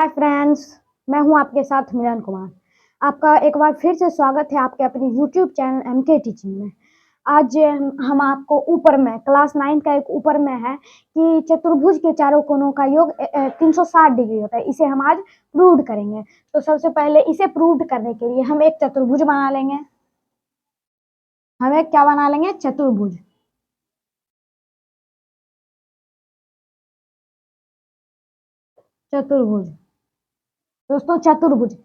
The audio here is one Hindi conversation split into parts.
हाय फ्रेंड्स, मैं हूं आपके साथ मिलन कुमार। आपका एक बार फिर से स्वागत है आपके अपने यूट्यूब चैनल एमके टीचिंग में। आज हम आपको ऊपर में क्लास 9 का एक ऊपर में है कि चतुर्भुज के चारों कोनों का योग 360 डिग्री होता है। इसे हम आज प्रूव करेंगे। तो सबसे पहले इसे प्रूव करने के लिए हम एक चतुर्भुज बना लेंगे। हम एक क्या बना लेंगे? चतुर्भुज। चतुर्भुज दोस्तों, चतुर्भुज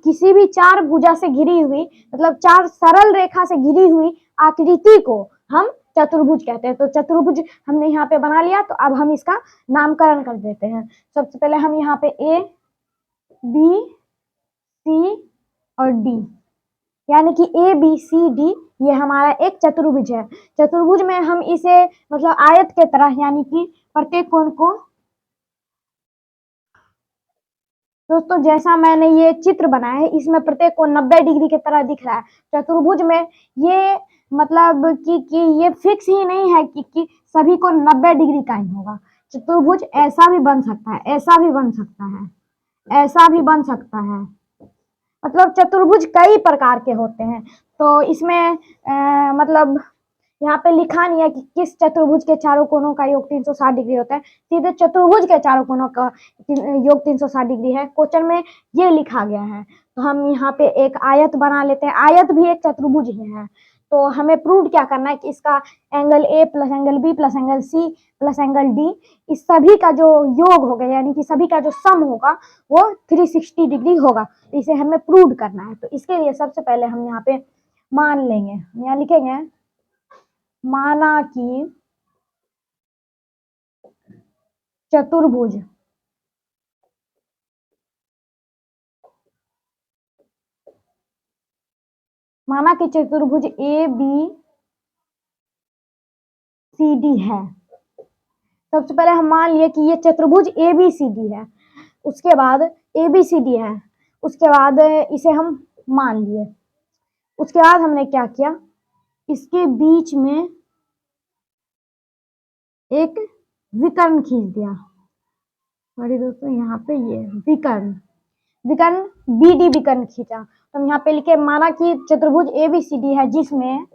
किसी भी चार भुजा से घिरी हुई, मतलब चार सरल रेखा से घिरी हुई आकृति को हम चतुर्भुज कहते हैं। तो चतुर्भुज हमने यहाँ पे बना लिया, तो अब हम इसका नामकरण कर देते हैं। सबसे पहले हम यहाँ पे ए, बी, सी और डी, यानी कि ए बी सी डी ये हमारा एक चतुर्भुज है। चतुर्भुज में हम इसे मतलब आयत के तरह, यानी कि प्रत्येक कोण को, दोस्तों जैसा मैंने ये चित्र बनाया है इसमें प्रत्येक को 90 डिग्री की तरह दिख रहा है। चतुर्भुज में ये मतलब कि ये फिक्स ही नहीं है कि सभी को 90 डिग्री का ही होगा। चतुर्भुज ऐसा भी बन सकता है, ऐसा भी बन सकता है, ऐसा भी बन सकता है। मतलब चतुर्भुज कई प्रकार के होते हैं। तो इसमें मतलब यहाँ पे लिखा नहीं है कि किस चतुर्भुज के चारों कोनों का योग 360 डिग्री होता है। सीधे चतुर्भुज के चारों कोनों का योग 360 डिग्री है। क्वेश्चन में ये लिखा गया है। तो हम यहाँ पे एक आयत बना लेते हैं। आयत भी एक चतुर्भुज ही है। तो हमें प्रूव क्या करना है कि इसका angle A plus angle B plus angle C plus angle D, इस सभी का जो योग होगा, यानी कि सभी का जो सम होगा वो 360 डिग्री होगा। इसे हमें प्रूव करना है। तो इसके लिए सबसे पहले हम यहाँ पे मान लेंगे, यहाँ लिखेंगे माना कि चतुर्भुज ए बी सी डी है। सबसे पहले हम मान लिए कि ये चतुर्भुज ए बी सी डी है। उसके बाद ए बी सी डी है, उसके बाद इसे हम मान लिए। उसके बाद हमने क्या किया, इसके बीच में एक विकर्ण खींच दिया। सॉरी दोस्तों, यहाँ पे ये विकर्ण बी डी विकर्ण खींचा। तो हम यहाँ पे लिखे माना कि चतुर्भुज ए बी सी डी है जिसमें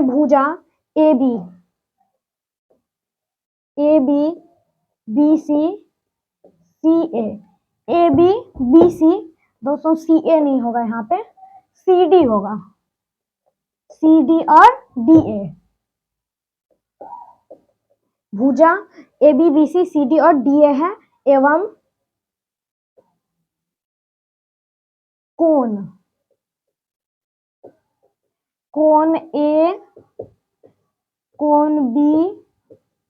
भुजा A B B C A B C, दोस्तों सी ए नहीं होगा, यहाँ पे सी डी होगा, सी डी और डी ए। भुजा A B C C D और डी ए है, एवं कोण ए, कोण बी,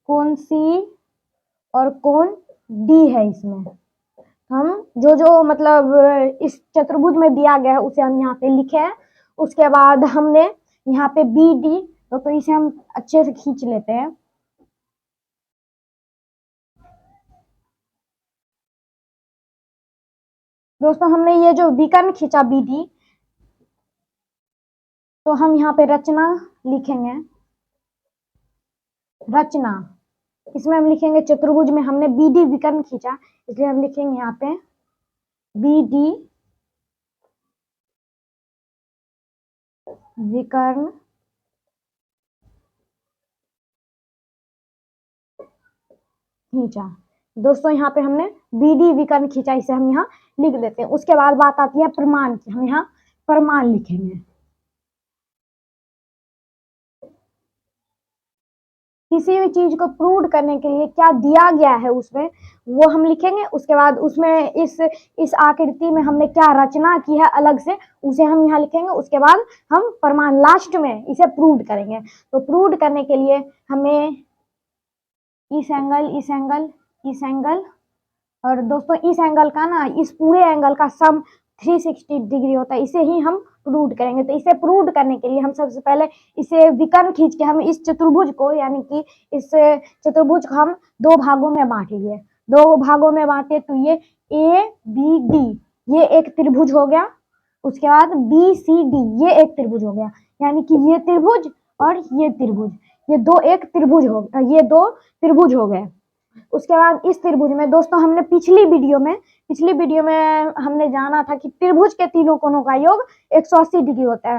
कोण सी और कोण डी है। इसमें हम जो मतलब इस चतुर्भुज में दिया गया है उसे हम यहाँ पे लिखे हैं। उसके बाद हमने यहाँ पे बी डी, तो इसे हम अच्छे से खींच लेते हैं। दोस्तों हमने ये जो विकर्ण खींचा बी डी, तो हम यहाँ पे रचना लिखेंगे। रचना, इसमें हम लिखेंगे चतुर्भुज में हमने बी डी विकर्ण खींचा, इसलिए हम लिखेंगे यहाँ पे बी डी विकर्ण खींचा। दोस्तों यहाँ पे हमने बी डी विकर्ण खींचा, इसे हम यहाँ लिख देते हैं। उसके बाद बात आती है प्रमाण की। हम यहाँ प्रमाण लिखेंगे। किसी भी चीज को प्रूव करने के लिए क्या दिया गया है उसमें, वो हम लिखेंगे। उसके बाद उसमें इस आकृति में हमने क्या रचना की है अलग से, उसे हम यहाँ लिखेंगे। उसके बाद हम प्रमाण लास्ट में इसे प्रूव करेंगे। तो प्रूव करने के लिए हमें इस एंगल और दोस्तों इस एंगल का ना, इस पूरे एंगल का सम 360 डिग्री होता है। इसे ही हम प्रूव करेंगे। तो इसे प्रूव करने के लिए हम सबसे पहले इसे विकर्ण खींच के हम इस चतुर्भुज को, यानी कि इस चतुर्भुज को हम दो भागों में बांट लिए। दो भागों में बांटे तो ये ए बी डी ये एक त्रिभुज हो गया। उसके बाद बी सी डी ये एक त्रिभुज हो गया। यानी कि ये त्रिभुज और ये त्रिभुज, ये दो एक त्रिभुज हो, ये दो त्रिभुज हो गए। उसके बाद इस त्रिभुज में दोस्तों हमने पिछली वीडियो में हमने जाना था कि त्रिभुज के तीनों कोणों का योग 180 डिग्री होता है।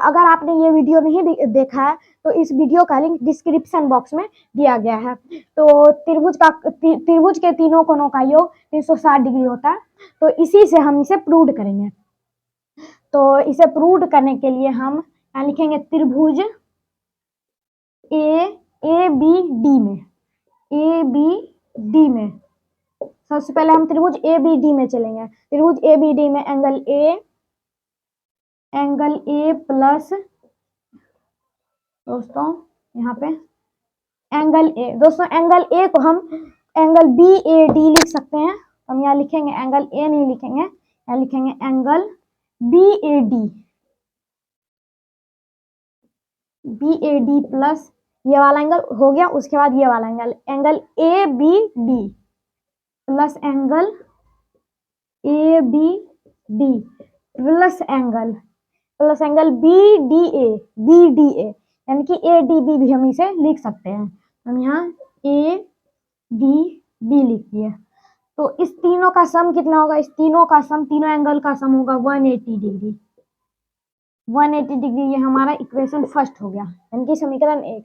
अगर आपने ये वीडियो नहीं देखा है तो इस वीडियो का लिंक डिस्क्रिप्शन बॉक्स में दिया गया है। तो त्रिभुज के तीनों कोणों का योग 360 डिग्री होता है। तो इसी से हम इसे प्रूव करेंगे। तो इसे प्रूव करने के लिए हम यहाँ लिखेंगे त्रिभुज ए बी डी में सबसे पहले हम त्रिभुज ए बी डी में चलेंगे। त्रिभुज ए बी डी में एंगल ए प्लस दोस्तों यहाँ पे एंगल ए, दोस्तों एंगल ए को हम एंगल बी ए डी लिख सकते हैं। हम यहाँ लिखेंगे एंगल ए नहीं लिखेंगे, यहाँ लिखेंगे angle B A D plus ये वाला एंगल हो गया। उसके बाद ये वाला angle A B D plus angle A B D plus angle B D A यानी कि ए डी बी भी हम इसे लिख सकते हैं। हम यहाँ ए डी बी लिखिए। तो इस तीनों का सम कितना होगा? इस तीनों एंगल का सम होगा 180 डिग्री। 180 डिग्री ये हमारा इक्वेशन फर्स्ट हो गया, यानी कि समीकरण 1।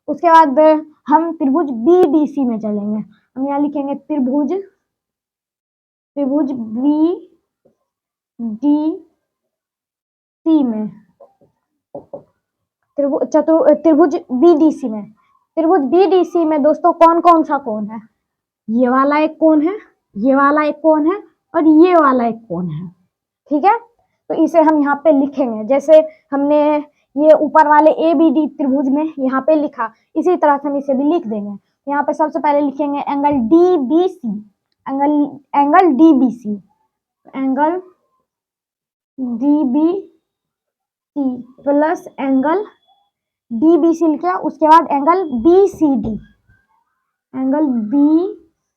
उसके बाद हम त्रिभुज बी डी सी में चलेंगे। हम यहाँ लिखेंगे त्रिभुज बी डी सी में त्रिभुज बी डी सी में दोस्तों कौन कौन सा कोण है? ये वाला एक कोण है, ये वाला एक कोण है और ये वाला एक कोण है। ठीक है, तो इसे हम यहाँ पे लिखेंगे जैसे हमने ये ऊपर वाले ए बी डी त्रिभुज में यहाँ पे लिखा, इसी तरह से हम इसे भी लिख देंगे। यहाँ पे सबसे पहले लिखेंगे angle D B C, angle D B C, angle D B C plus angle D B C लिखा। उसके बाद angle B C D, angle B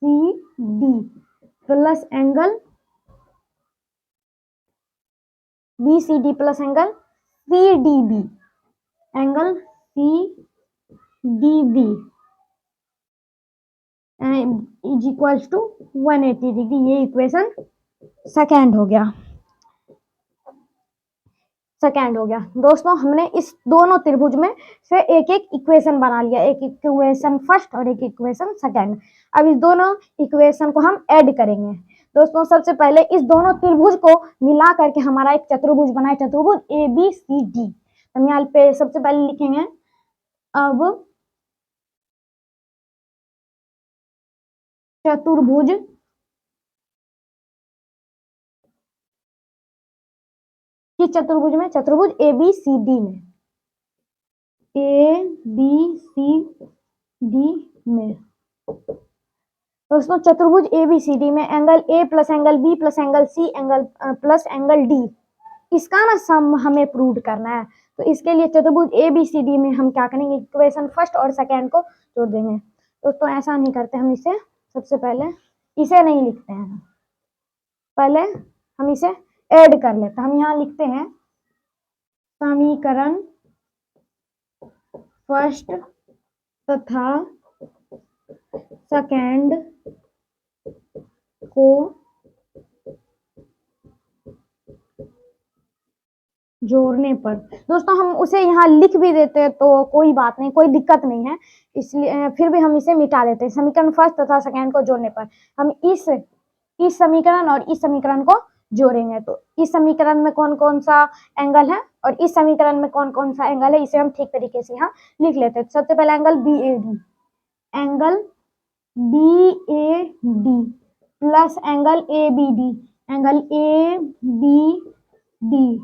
C D plus angle B C D plus angle C D B, angle C D B is equals to 180 degree. ये इक्वेशन सेकेंड हो गया। दोस्तों हमने इस दोनों त्रिभुज में से एक एक इक्वेशन बना लिया, एक इक्वेशन फर्स्ट और एक इक्वेशन सेकेंड। अब इस दोनों इक्वेशन को हम ऐड करेंगे। दोस्तों सबसे पहले इस दोनों त्रिभुज को मिला करके हमारा एक चतुर्भुज बना है, चतुर्भुज ए बी सी डी। हम यहाँ पे सबसे पहले लिखेंगे अब चतुर्भुज किस चतुर्भुज में? चतुर्भुज ए बी सी डी में, ए बी सी डी में। दोस्तों चतुर्भुज ए बी सी डी में angle A plus angle B plus angle C angle plus angle D, इसका ना सम हमें प्रूव करना है। तो इसके लिए चतुर्भुज ए बी सी डी में हम क्या करेंगे? इक्वेशन फर्स्ट और सेकेंड को जोड़ देंगे। दोस्तों ऐसा नहीं करते हम, इसे सबसे पहले इसे नहीं लिखते हैं, पहले हम इसे ऐड कर लेते हैं। हम यहाँ लिखते हैं समीकरण फर्स्ट तथा सेकेंड को जोड़ने पर। दोस्तों हम उसे यहाँ लिख भी देते हैं तो कोई बात नहीं, कोई दिक्कत नहीं है, इसलिए फिर भी हम इसे मिटा देते हैं। समीकरण फर्स्ट तथा सेकेंड को जोड़ने पर हम इस समीकरण और इस समीकरण को जोड़ेंगे। तो इस समीकरण में कौन कौन सा एंगल है और इस समीकरण में कौन कौन सा एंगल है, इसे हम ठीक तरीके से यहाँ लिख लेते हैं। सबसे पहले angle B A D, angle B A D plus angle A B D, angle A B D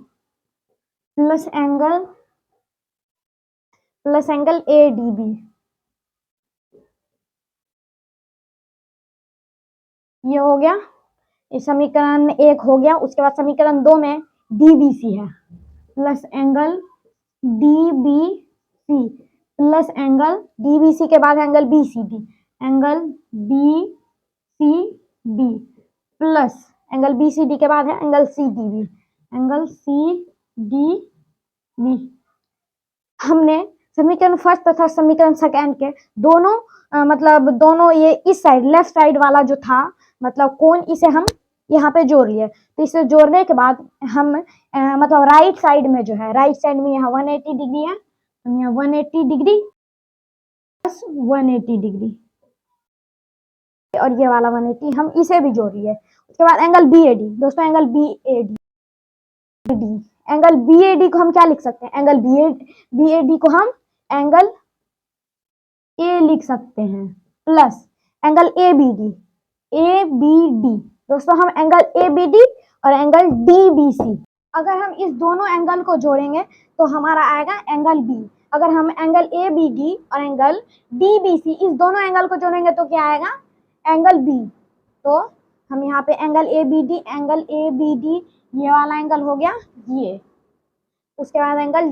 plus angle A D B. ये हो गया, इस समीकरण 1 हो गया। उसके बाद समीकरण 2 में डी बी सी है plus angle D B C plus angle D B C के बाद angle B C D, angle B C D plus angle B C D के बाद है angle C D B, angle C D B हमने समीकरण फर्स्ट तथा समीकरण सेकंड के दोनों मतलब दोनों ये इस साइड लेफ्ट साइड वाला जो था मतलब कोण, इसे हम यहाँ पे जोड़ लिए। तो इसे जोड़ने के बाद हम मतलब राइट साइड में जो है, राइट साइड में यहाँ 180 डिग्री है, हम यहाँ 180 डिग्री प्लस 180 डिग्री और ये वाला 180 हम इसे भी जोड़ लिए। उसके बाद एंगल BAD, दोस्तों एंगल BAD, एंगल BAD को हम क्या लिख सकते हैं, एंगल BAD को हम एंगल ए लिख सकते हैं प्लस एंगल ABD, दोस्तों हम एंगल ABD और एंगल DBC, अगर हम इस दोनों एंगल को जोड़ेंगे तो हमारा आएगा एंगल B। अगर हम एंगल ABD और एंगल DBC इस दोनों एंगल को जोड़ेंगे तो क्या आएगा, एंगल B। तो हम यहाँ पे एंगल ABD ये वाला एंगल हो गया ये, उसके बाद एंगल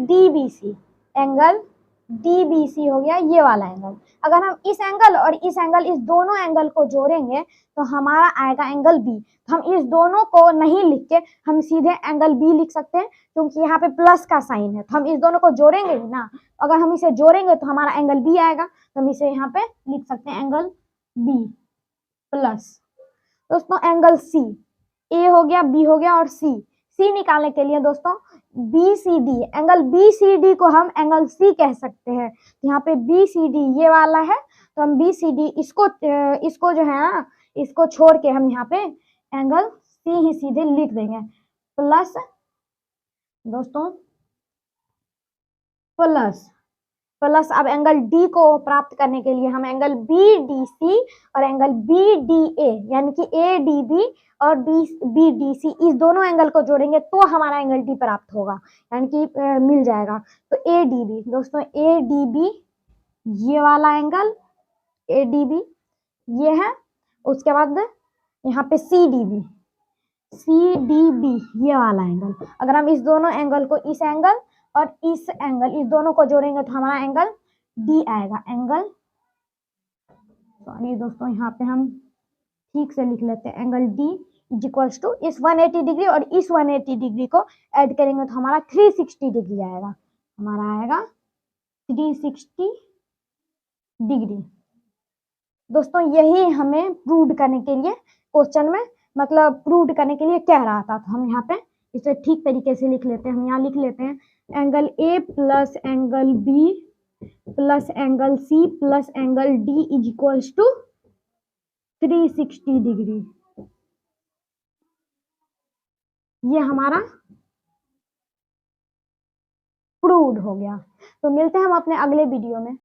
DBC हो गया ये वाला एंगल। अगर हम इस एंगल और इस दोनों एंगल को जोड़ेंगे तो हमारा आएगा एंगल B। हम इस दोनों को नहीं लिख के हम सीधे एंगल B लिख सकते हैं, क्योंकि यहाँ पे प्लस का साइन है, तो हम इस दोनों को जोड़ेंगे ना। अगर हम इसे जोड़ेंगे तो हमारा एंगल B आएगा, तो हम इसे यहाँ पे लिख सकते हैं एंगल B प्लस दोस्तों एंगल C, A हो गया, B हो गया और C निकालने के लिए दोस्तों BCD, एंगल BCD को हम एंगल C कह सकते हैं। यहाँ पे BCD ये वाला है, तो हम BCD इसको जो है ना, इसको छोड़ के हम यहाँ पे एंगल C ही सीधे लिख देंगे प्लस दोस्तों प्लस अब एंगल D को प्राप्त करने के लिए हम एंगल BDC और एंगल BDA यानी कि ADB और BDC इस दोनों एंगल को जोड़ेंगे तो हमारा एंगल D प्राप्त होगा, यानी कि मिल जाएगा। तो ADB दोस्तों, ADB ये वाला एंगल ADB ये है, उसके बाद यहाँ पे CDB ये वाला एंगल। अगर हम इस दोनों एंगल को इस एंगल और इस दोनों को जोड़ेंगे तो हमारा एंगल D आएगा। सॉरी दोस्तों, यहाँ पे हम ठीक से लिख लेते हैं, angle D is equals to इस 180 डिग्री और इस 180 डिग्री को ऐड करेंगे तो हमारा 360 डिग्री आएगा, 360 डिग्री। दोस्तों यही हमें प्रूव करने के लिए क्वेश्चन में मतलब प्रूव करने के लिए कह रहा था, तो हम यहाँ पे इसे ठीक तरीके से लिख लेते हैं। हम यहाँ लिख लेते हैं angle A plus angle B plus angle C plus angle D is equals to 360 degree. ये हमारा प्रूव्ड हो गया। तो मिलते हैं हम अपने अगले वीडियो में।